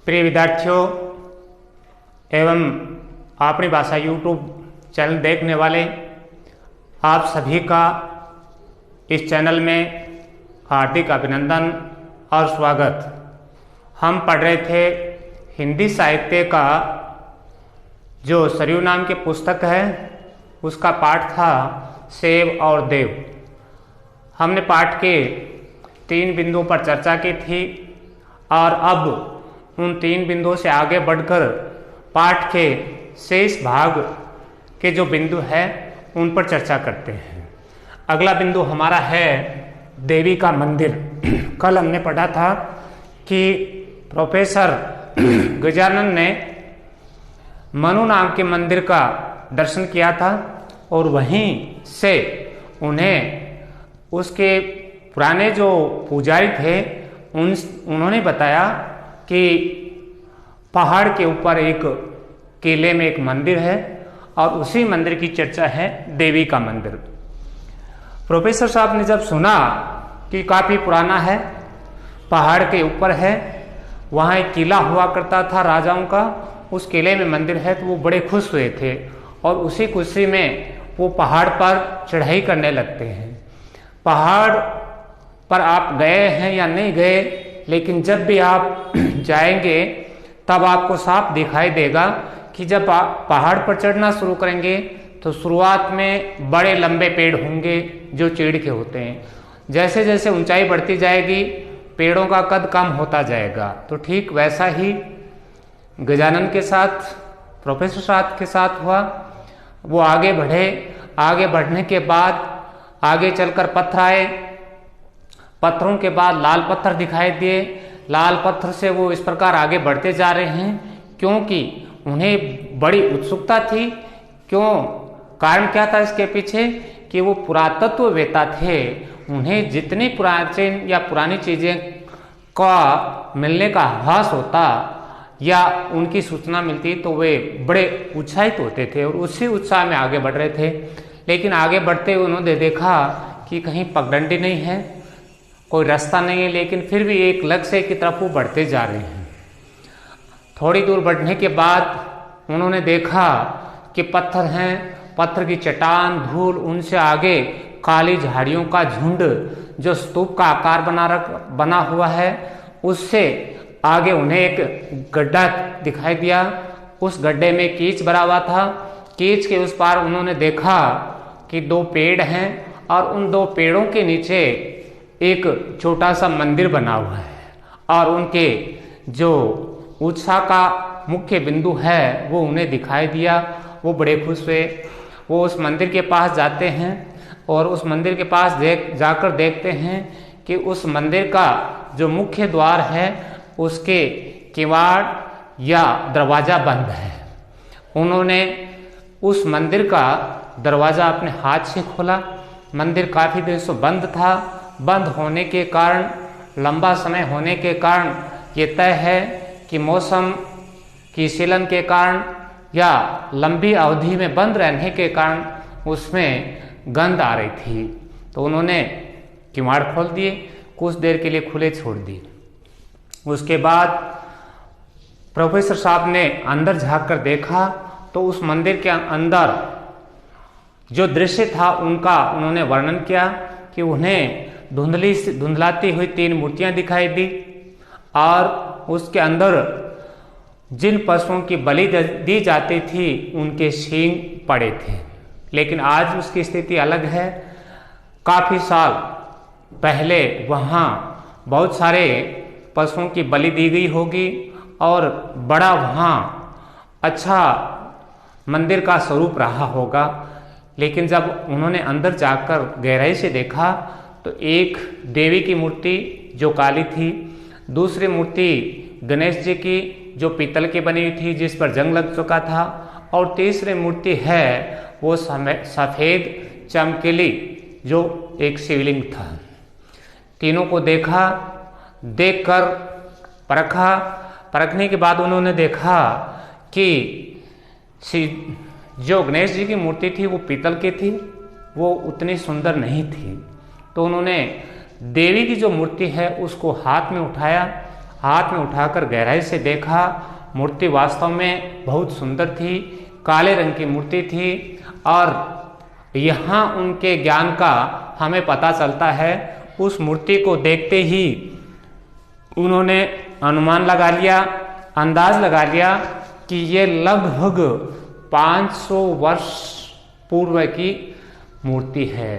प्रिय विद्यार्थियों एवं अपनी भाषा यूट्यूब चैनल देखने वाले आप सभी का इस चैनल में हार्दिक अभिनंदन और स्वागत। हम पढ़ रहे थे हिंदी साहित्य का जो सरयू नाम की पुस्तक है उसका पाठ था सेव और देव। हमने पाठ के 3 बिंदुओं पर चर्चा की थी और अब उन 3 बिंदुओं से आगे बढ़कर पाठ के शेष भाग के जो बिंदु है उन पर चर्चा करते हैं। अगला बिंदु हमारा है देवी का मंदिर। कल हमने पढ़ा था कि प्रोफेसर गजानन ने मनु नाम के मंदिर का दर्शन किया था और वहीं से उन्हें उसके पुराने जो पुजारी थे उन्होंने बताया कि पहाड़ के ऊपर एक किले में एक मंदिर है और उसी मंदिर की चर्चा है देवी का मंदिर। प्रोफेसर साहब ने जब सुना कि काफ़ी पुराना है, पहाड़ के ऊपर है, वहाँ एक किला हुआ करता था राजाओं का, उस किले में मंदिर है, तो वो बड़े खुश हुए थे और उसी खुशी में वो पहाड़ पर चढ़ाई करने लगते हैं। पहाड़ पर आप गए हैं या नहीं गए, लेकिन जब भी आप जाएंगे तब आपको साफ दिखाई देगा कि जब आप पहाड़ पर चढ़ना शुरू करेंगे तो शुरुआत में बड़े लंबे पेड़ होंगे जो चीड़ के होते हैं। जैसे जैसे ऊंचाई बढ़ती जाएगी पेड़ों का कद कम होता जाएगा। तो ठीक वैसा ही गजानन के साथ, प्रोफेसर साहब के साथ हुआ। वो आगे बढ़े, आगे बढ़ने के बाद आगे चलकर पत्थर आए, पत्थरों के बाद लाल पत्थर दिखाई दिए। लाल पत्थर से वो इस प्रकार आगे बढ़ते जा रहे हैं क्योंकि उन्हें बड़ी उत्सुकता थी। क्यों? कारण क्या था इसके पीछे कि वो पुरातत्ववेत्ता थे। उन्हें जितनी प्राचीन या पुरानी चीज़ें का मिलने का आभास होता या उनकी सूचना मिलती तो वे बड़े उत्साहित होते थे और उसी उत्साह में आगे बढ़ रहे थे। लेकिन आगे बढ़ते हुए उन्होंने देखा कि कहीं पगडंडी नहीं है, कोई रास्ता नहीं है, लेकिन फिर भी एक लक्ष्य की तरफ वो बढ़ते जा रहे हैं। थोड़ी दूर बढ़ने के बाद उन्होंने देखा कि पत्थर हैं, पत्थर की चट्टान, धूल, उनसे आगे काली झाड़ियों का झुंड जो स्तूप का आकार बना हुआ है, उससे आगे उन्हें एक गड्ढा दिखाई दिया। उस गड्ढे में कीच भरा हुआ था। कीच के उस पार उन्होंने देखा कि 2 पेड़ हैं और उन 2 पेड़ों के नीचे एक छोटा सा मंदिर बना हुआ है और उनके जो उत्साह का मुख्य बिंदु है वो उन्हें दिखाई दिया। वो बड़े खुश हुए। वो उस मंदिर के पास जाते हैं और उस मंदिर के पास जाकर देखते हैं कि उस मंदिर का जो मुख्य द्वार है उसके किवाड़ या दरवाज़ा बंद है। उन्होंने उस मंदिर का दरवाज़ा अपने हाथ से खोला। मंदिर काफ़ी देर से बंद था। बंद होने के कारण, लंबा समय होने के कारण ये तय है कि मौसम की सीलन के कारण या लंबी अवधि में बंद रहने के कारण उसमें गंध आ रही थी। तो उन्होंने किवाड़ खोल दिए, कुछ देर के लिए खुले छोड़ दिए। उसके बाद प्रोफेसर साहब ने अंदर झांक कर देखा तो उस मंदिर के अंदर जो दृश्य था उनका उन्होंने वर्णन किया कि उन्हें धुंधलाती हुई 3 मूर्तियां दिखाई दी और उसके अंदर जिन पशुओं की बलि दी जाती थी उनके सींग पड़े थे। लेकिन आज उसकी स्थिति अलग है। काफ़ी साल पहले वहाँ बहुत सारे पशुओं की बलि दी गई होगी और बड़ा वहाँ अच्छा मंदिर का स्वरूप रहा होगा। लेकिन जब उन्होंने अंदर जाकर गहराई से देखा तो एक देवी की मूर्ति जो काली थी, दूसरी मूर्ति गणेश जी की जो पीतल की बनी हुई थी जिस पर जंग लग चुका था, और तीसरी मूर्ति है वो सफ़ेद चमकीली जो एक शिवलिंग था। तीनों को देखा, देखकर परखने के बाद उन्होंने देखा कि जो गणेश जी की मूर्ति थी वो पीतल की थी, वो उतनी सुंदर नहीं थी। तो उन्होंने देवी की जो मूर्ति है उसको हाथ में उठाया, हाथ में उठाकर गहराई से देखा। मूर्ति वास्तव में बहुत सुंदर थी, काले रंग की मूर्ति थी और यहाँ उनके ज्ञान का हमें पता चलता है। उस मूर्ति को देखते ही उन्होंने अनुमान लगा लिया, अंदाज लगा लिया कि ये लगभग 500 वर्ष पूर्व की मूर्ति है।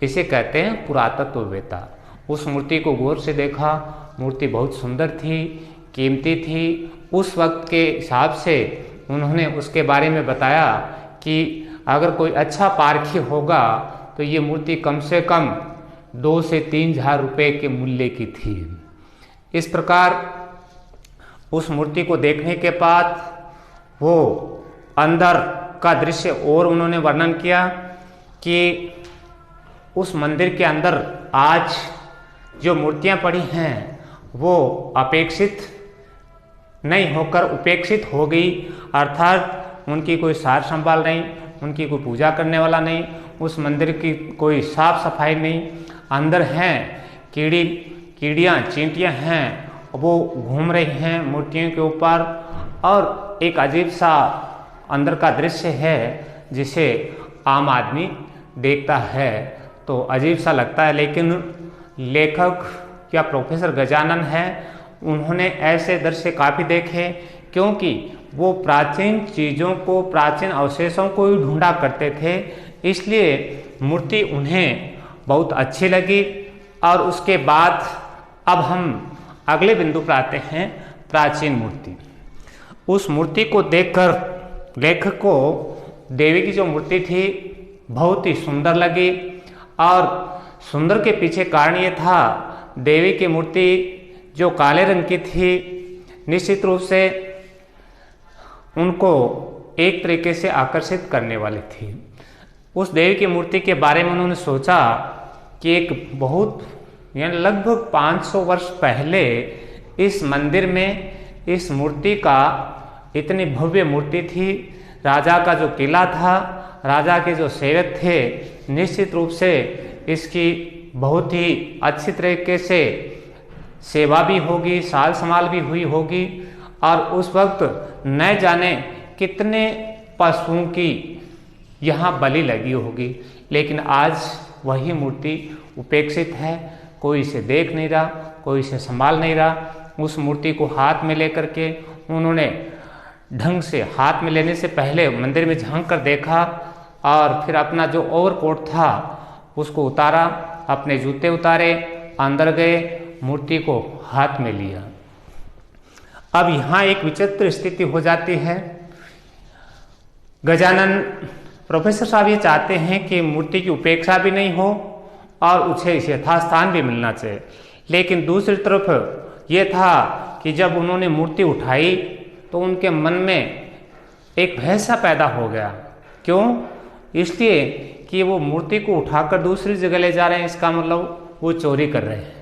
इसे कहते हैं पुरातत्ववेत्ता। उस मूर्ति को गौर से देखा, मूर्ति बहुत सुंदर थी, कीमती थी। उस वक्त के हिसाब से उन्होंने उसके बारे में बताया कि अगर कोई अच्छा पारखी होगा तो ये मूर्ति कम से कम 2 से 3 हज़ार रुपये के मूल्य की थी। इस प्रकार उस मूर्ति को देखने के बाद वो अंदर का दृश्य और उन्होंने वर्णन किया कि उस मंदिर के अंदर आज जो मूर्तियां पड़ी हैं वो अपेक्षित नहीं होकर उपेक्षित हो गई, अर्थात उनकी कोई सार संभाल नहीं, उनकी कोई पूजा करने वाला नहीं, उस मंदिर की कोई साफ सफाई नहीं। अंदर हैं कीड़ियाँ चींटियाँ हैं, वो घूम रही हैं मूर्तियों के ऊपर और एक अजीब सा अंदर का दृश्य है जिसे आम आदमी देखता है तो अजीब सा लगता है। लेकिन लेखक या प्रोफेसर गजानन है, उन्होंने ऐसे दृश्य काफ़ी देखे क्योंकि वो प्राचीन चीज़ों को, प्राचीन अवशेषों को ही ढूंढा करते थे, इसलिए मूर्ति उन्हें बहुत अच्छी लगी। और उसके बाद अब हम अगले बिंदु पर आते हैं, प्राचीन मूर्ति। उस मूर्ति को देखकर लेखक को देवी की जो मूर्ति थी बहुत ही सुंदर लगी और सुंदर के पीछे कारण ये था, देवी की मूर्ति जो काले रंग की थी निश्चित रूप से उनको एक तरीके से आकर्षित करने वाली थी। उस देवी की मूर्ति के बारे में उन्होंने सोचा कि एक बहुत यानी लगभग 500 वर्ष पहले इस मंदिर में इस मूर्ति का इतनी भव्य मूर्ति थी। राजा का जो किला था, राजा के जो सेवक थे, निश्चित रूप से इसकी बहुत ही अच्छी तरीके से सेवा भी होगी, साल संभाल भी हुई होगी और उस वक्त न जाने कितने पशुओं की यहाँ बलि लगी होगी। लेकिन आज वही मूर्ति उपेक्षित है, कोई इसे देख नहीं रहा, कोई इसे संभाल नहीं रहा। उस मूर्ति को हाथ में लेकर के उन्होंने ढंग से, हाथ में लेने से पहले मंदिर में झांक कर देखा और फिर अपना जो ओवरकोट था उसको उतारा, अपने जूते उतारे, अंदर गए, मूर्ति को हाथ में लिया। अब यहाँ एक विचित्र स्थिति हो जाती है। गजानन प्रोफेसर साहब ये चाहते हैं कि मूर्ति की उपेक्षा भी नहीं हो और उसे यथास्थान भी मिलना चाहिए, लेकिन दूसरी तरफ ये था कि जब उन्होंने मूर्ति उठाई तो उनके मन में एक भय सा पैदा हो गया। क्यों? इसलिए कि वो मूर्ति को उठाकर दूसरी जगह ले जा रहे हैं, इसका मतलब वो चोरी कर रहे हैं।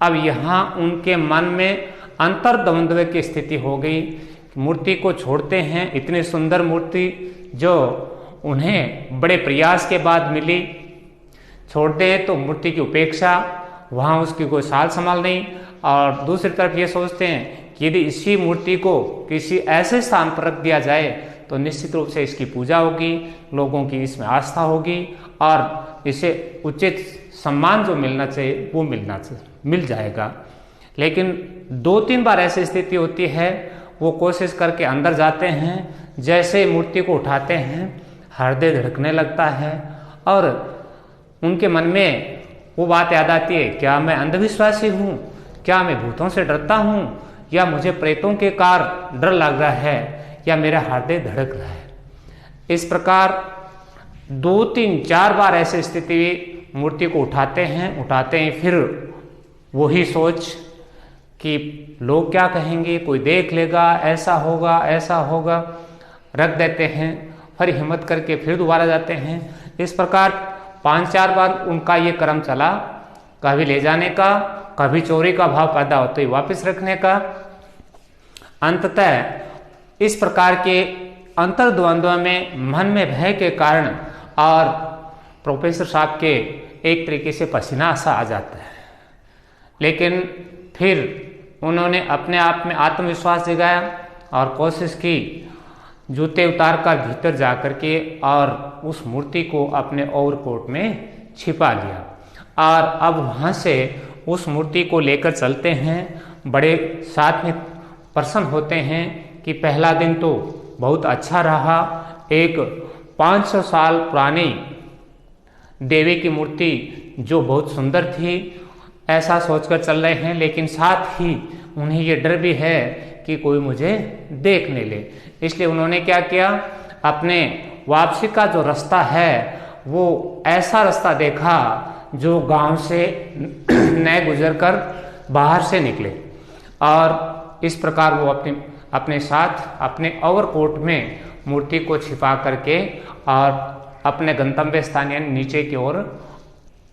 अब यहाँ उनके मन में अंतर्द्वंद्व की स्थिति हो गई। मूर्ति को छोड़ते हैं, इतनी सुंदर मूर्ति जो उन्हें बड़े प्रयास के बाद मिली, छोड़ते हैं तो मूर्ति की उपेक्षा, वहाँ उसकी कोई साल संभाल नहीं। और दूसरी तरफ ये सोचते हैं कि यदि इसी मूर्ति को किसी ऐसे स्थान पर रख दिया जाए तो निश्चित रूप से इसकी पूजा होगी, लोगों की इसमें आस्था होगी और इसे उचित सम्मान जो मिलना चाहिए वो मिल जाएगा। लेकिन 2-3 बार ऐसी स्थिति होती है, वो कोशिश करके अंदर जाते हैं, जैसे मूर्ति को उठाते हैं हृदय धड़कने लगता है और उनके मन में वो बात याद आती है, क्या मैं अंधविश्वासी हूँ, क्या मैं भूतों से डरता हूँ, या मुझे प्रेतों के कारण डर लग रहा है, या मेरा हृदय धड़क रहा है। इस प्रकार 2-3-4 बार ऐसी स्थिति मूर्ति को उठाते हैं, फिर वही सोच कि लोग क्या कहेंगे, कोई देख लेगा, ऐसा होगा, रख देते हैं, फिर हिम्मत करके फिर दोबारा जाते हैं। इस प्रकार 5-4 बार उनका ये क्रम चला, कभी ले जाने का, कभी चोरी का भाव पैदा होते ही वापस रखने का। अंततः इस प्रकार के अंतर्द्वंद्व में मन में भय के कारण और प्रोफेसर साहब के एक तरीके से पसीना सा आ जाता है। लेकिन फिर उन्होंने अपने आप में आत्मविश्वास जगाया और कोशिश की जूते उतार कर भीतर जा कर के और उस मूर्ति को अपने ओवरकोट में छिपा लिया। और अब वहाँ से उस मूर्ति को लेकर चलते हैं। बड़े साथ में प्रसन्न होते हैं कि पहला दिन तो बहुत अच्छा रहा, एक 500 साल पुरानी देवी की मूर्ति जो बहुत सुंदर थी, ऐसा सोचकर चल रहे हैं। लेकिन साथ ही उन्हें ये डर भी है कि कोई मुझे देख नहीं ले, इसलिए उन्होंने क्या किया, अपने वापसी का जो रास्ता है वो ऐसा रास्ता देखा जो गांव से न गुजरकर बाहर से निकले। और इस प्रकार वो अपने साथ अपने ओवरकोट में मूर्ति को छिपा करके और अपने गंतव्य स्थान यानी नीचे की ओर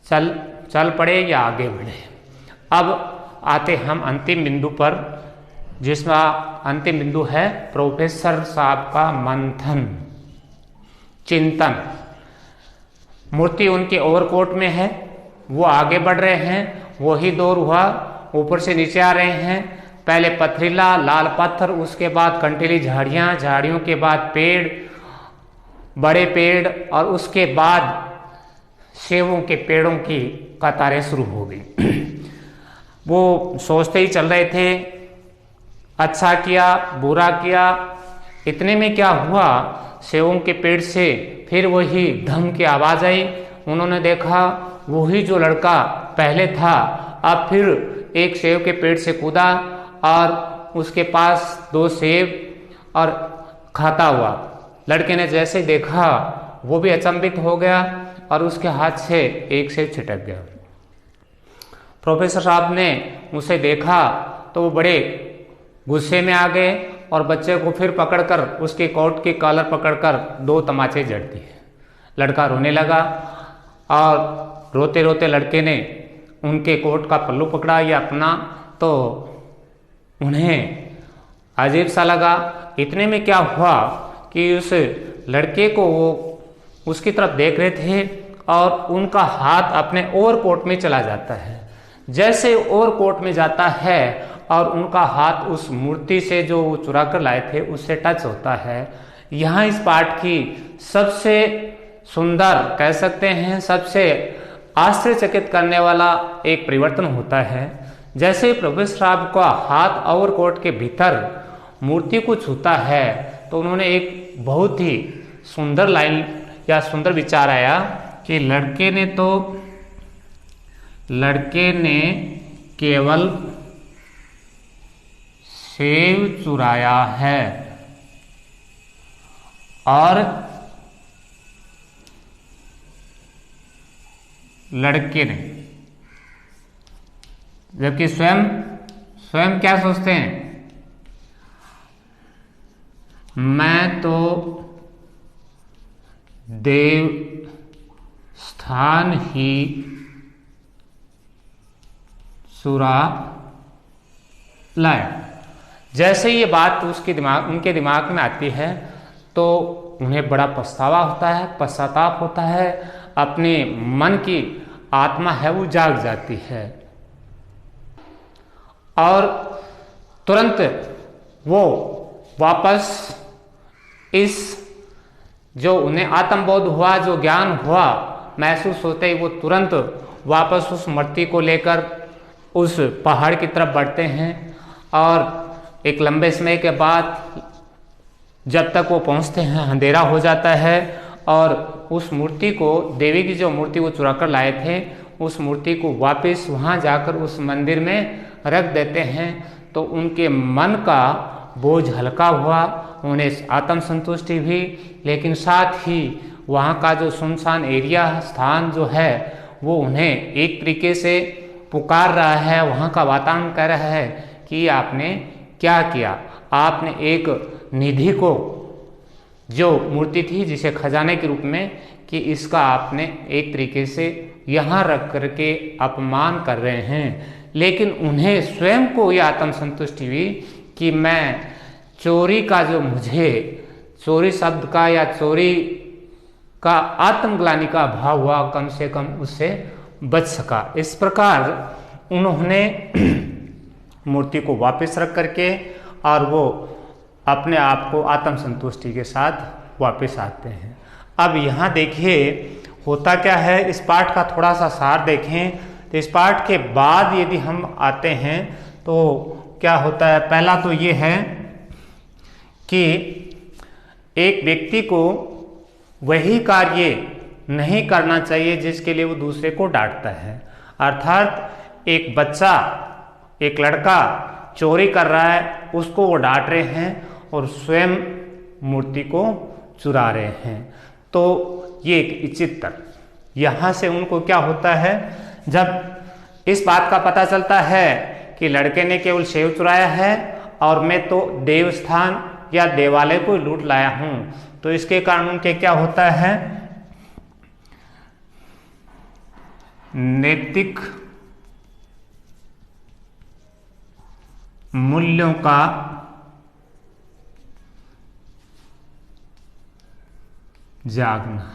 चल पड़े या आगे बढ़े। अब आते हम अंतिम बिंदु पर, जिसका अंतिम बिंदु है प्रोफेसर साहब का मंथन, चिंतन। मूर्ति उनके ओवरकोट में है, वो आगे बढ़ रहे हैं, वही दौर हुआ, ऊपर से नीचे आ रहे हैं। पहले पथरीला लाल पत्थर, उसके बाद कंटीली झाड़ियाँ, झाड़ियों के बाद पेड़, बड़े पेड़, और उसके बाद सेबों के पेड़ों की कतारें शुरू हो गई। वो सोचते ही चल रहे थे, अच्छा किया बुरा किया। इतने में क्या हुआ, सेबों के पेड़ से फिर वही धम की आवाज़ आई। उन्होंने देखा वही जो लड़का पहले था अब फिर एक सेब के पेड़ से कूदा और उसके पास 2 सेब और खाता हुआ। लड़के ने जैसे देखा वो भी अचंभित हो गया और उसके हाथ से एक सेब छिटक गया। प्रोफेसर साहब ने उसे देखा तो वो बड़े गुस्से में आ गए और बच्चे को फिर पकड़कर उसके कोट की कॉलर पकड़कर 2 तमाचे जड़ दिए। लड़का रोने लगा और रोते रोते लड़के ने उनके कोट का पल्लू पकड़ा या अपना, तो उन्हें अजीब सा लगा। इतने में क्या हुआ कि उस लड़के को वो उसकी तरफ देख रहे थे और उनका हाथ अपने ओवरकोट में चला जाता है। जैसे ओवरकोट में जाता है और उनका हाथ उस मूर्ति से जो वो चुरा कर लाए थे उससे टच होता है। यहाँ इस पाठ की सबसे सुंदर कह सकते हैं, सबसे आश्चर्यचकित करने वाला एक परिवर्तन होता है। जैसे प्रोफेसर साहब का हाथ ओवरकोट के भीतर मूर्ति को छूता है तो उन्होंने एक बहुत ही सुंदर लाइन या सुंदर विचार आया कि लड़के ने केवल सेब चुराया है और लड़के ने, जबकि स्वयं क्या सोचते हैं, मैं तो देव स्थान ही चुरा लाया। जैसे ये बात उनके दिमाग में आती है तो उन्हें बड़ा पछतावा होता है, पश्चाताप होता है, अपने मन की आत्मा है वो जाग जाती है और तुरंत वो वापस इस जो उन्हें आत्मबोध हुआ, जो ज्ञान हुआ महसूस होते ही वो तुरंत वापस उस मूर्ति को लेकर उस पहाड़ की तरफ बढ़ते हैं। और एक लंबे समय के बाद जब तक वो पहुंचते हैं अंधेरा हो जाता है और उस मूर्ति को, देवी की जो मूर्ति वो चुरा कर लाए थे, उस मूर्ति को वापस वहाँ जाकर उस मंदिर में रख देते हैं। तो उनके मन का बोझ हल्का हुआ, उन्हें आत्म संतुष्टि भी, लेकिन साथ ही वहाँ का जो सुनसान एरिया स्थान जो है वो उन्हें एक तरीके से पुकार रहा है, वहाँ का वातावरण कह रहा है कि आपने क्या किया, आपने एक निधि को, जो मूर्ति थी जिसे खजाने के रूप में, कि इसका आपने एक तरीके से यहाँ रख करके अपमान कर रहे हैं। लेकिन उन्हें स्वयं को यह आत्मसंतुष्टि हुई कि मैं चोरी का जो मुझे चोरी शब्द का या चोरी का आत्मग्लानि का भाव हुआ, कम से कम उससे बच सका। इस प्रकार उन्होंने मूर्ति को वापस रख करके और वो अपने आप को आत्म संतुष्टि के साथ वापस आते हैं। अब यहाँ देखिए होता क्या है, इस पाठ का थोड़ा सा सार देखें तो इस पाठ के बाद यदि हम आते हैं तो क्या होता है। पहला तो ये है कि एक व्यक्ति को वही कार्य नहीं करना चाहिए जिसके लिए वो दूसरे को डांटता है। अर्थात एक बच्चा, एक लड़का चोरी कर रहा है, उसको वो डांट रहे हैं और स्वयं मूर्ति को चुरा रहे हैं, तो ये एक विचित्र। यहाँ से उनको क्या होता है, जब इस बात का पता चलता है कि लड़के ने केवल सेव चुराया है और मैं तो देवस्थान या देवालय को लूट लाया हूँ, तो इसके कारण उनके क्या होता है, नैतिक मूल्यों का जागना।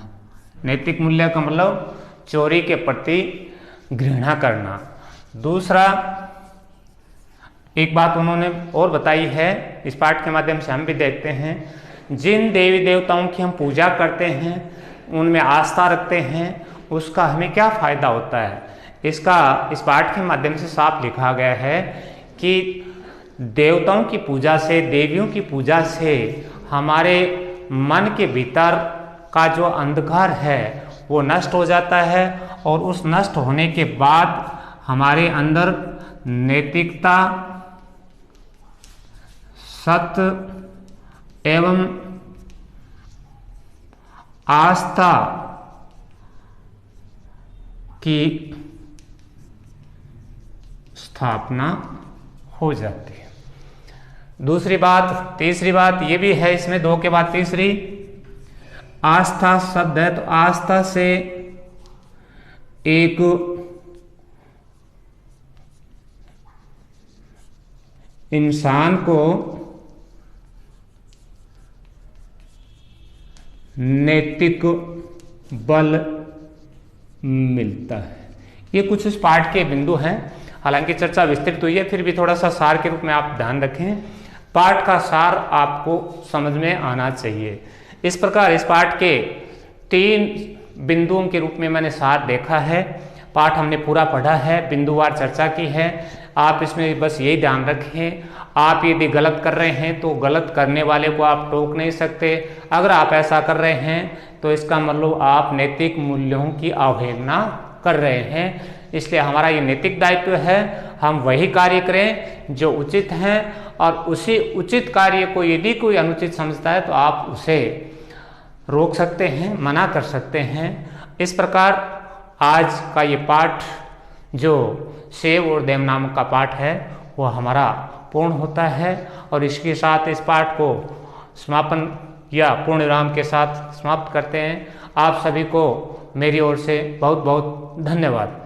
नैतिक मूल्य का मतलब चोरी के प्रति घृणा करना। दूसरा एक बात उन्होंने और बताई है, इस पाठ के माध्यम से हम भी देखते हैं, जिन देवी देवताओं की हम पूजा करते हैं, उनमें आस्था रखते हैं, उसका हमें क्या फायदा होता है। इसका इस पाठ के माध्यम से साफ लिखा गया है कि देवताओं की पूजा से, देवियों की पूजा से हमारे मन के भीतर का जो अंधकार है वो नष्ट हो जाता है और उस नष्ट होने के बाद हमारे अंदर नैतिकता, सत्य एवं आस्था की स्थापना हो जाती है। दूसरी बात, तीसरी बात ये भी है इसमें, दो के बाद तीसरी, आस्था शब्द है तो आस्था से एक इंसान को नैतिक बल मिलता है। ये कुछ इस पाठ के बिंदु हैं, हालांकि चर्चा विस्तृत हुई है, फिर भी थोड़ा सा सार के रूप में आप ध्यान रखें। पाठ का सार आपको समझ में आना चाहिए। इस प्रकार इस पाठ के 3 बिंदुओं के रूप में मैंने सार देखा है। पाठ हमने पूरा पढ़ा है, बिंदुवार चर्चा की है। आप इसमें बस यही ध्यान रखें, आप यदि गलत कर रहे हैं तो गलत करने वाले को आप टोक नहीं सकते। अगर आप ऐसा कर रहे हैं तो इसका मतलब आप नैतिक मूल्यों की अवहेलना कर रहे हैं। इसलिए हमारा ये नैतिक दायित्व है, हम वही कार्य करें जो उचित हैं, और उसी उचित कार्य को यदि कोई अनुचित समझता है तो आप उसे रोक सकते हैं, मना कर सकते हैं। इस प्रकार आज का ये पाठ जो सेव और देव नामक का पाठ है वो हमारा पूर्ण होता है, और इसके साथ इस पाठ को समापन या पूर्ण विराम के साथ समाप्त करते हैं। आप सभी को मेरी ओर से बहुत बहुत धन्यवाद।